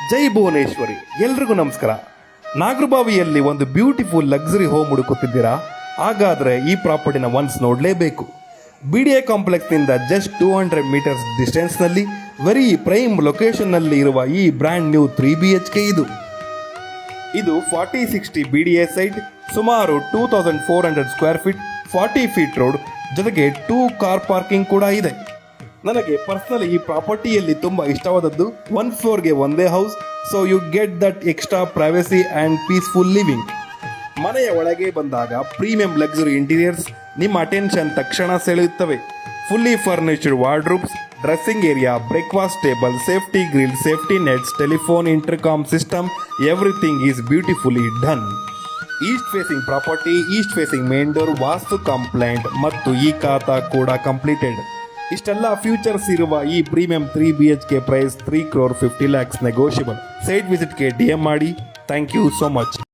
ಜೈ ಭುವನೇಶ್ವರಿ. ಎಲ್ರಿಗೂ ನಮಸ್ಕಾರ. ನಾಗರಬಾವಿಯಲ್ಲಿ ಒಂದು ಬ್ಯೂಟಿಫುಲ್ ಲಕ್ಸುರಿ ಹೋಮ್ ಹುಡುಕುತ್ತಿದ್ದೀರಾ? ಹಾಗಾದರೆ ಈ ಪ್ರಾಪರ್ಟಿನ ಒನ್ಸ್ ನೋಡಲೇಬೇಕು. BDA ಕಾಂಪ್ಲೆಕ್ಸ್ನಿಂದ ಜಸ್ಟ್ 200 ಮೀಟರ್ಸ್ ಡಿಸ್ಟೆನ್ಸ್ನಲ್ಲಿ ವೆರಿ ಪ್ರೈಮ್ ಲೊಕೇಶನ್ನಲ್ಲಿ ಇರುವ ಈ ಬ್ರ್ಯಾಂಡ್ ನ್ಯೂ 3 BHK ಇದು 40-60 BDA ಸೈಟ್, ಸುಮಾರು 2400 ಸ್ಕ್ವೇರ್ ಫೀಟ್, 40 ಫೀಟ್ ರೋಡ್, ಜೊತೆಗೆ 2 ಕಾರ್ ಪಾರ್ಕಿಂಗ್ ಕೂಡ ಇದೆ. ನನಗೆ ಪರ್ಸನಲಿ ಈ ಪ್ರಾಪರ್ಟಿಯಲ್ಲಿ ತುಂಬ ಇಷ್ಟವಾದದ್ದು 1 ಫ್ಲೋರ್ಗೆ ಒಂದೇ house, so you get that extra privacy and peaceful living. ಮನೆಯ ಒಳಗೆ ಬಂದಾಗ ಪ್ರೀಮಿಯಂ ಲಕ್ಸುರಿ ಇಂಟೀರಿಯರ್ಸ್ ನಿಮ್ಮ ಅಟೆನ್ಷನ್ ತಕ್ಷಣ ಸೆಳೆಯುತ್ತವೆ. Fully furnished wardrobes, dressing area, breakfast table, safety grill, safety nets, telephone, intercom system, everything is beautifully done. East facing property, east facing main door, vastu complaint ಮತ್ತು ಈ ಖಾತಾ ಕೂಡ completed. ಇಷ್ಟೆಲ್ಲ futures ಇರುವ ಈ premium 3 BHK price 3 crore 50 lakhs negotiable. Site ವಿಸಿಟ್ಗೆ DM ಮಾಡಿ. Thank you so much.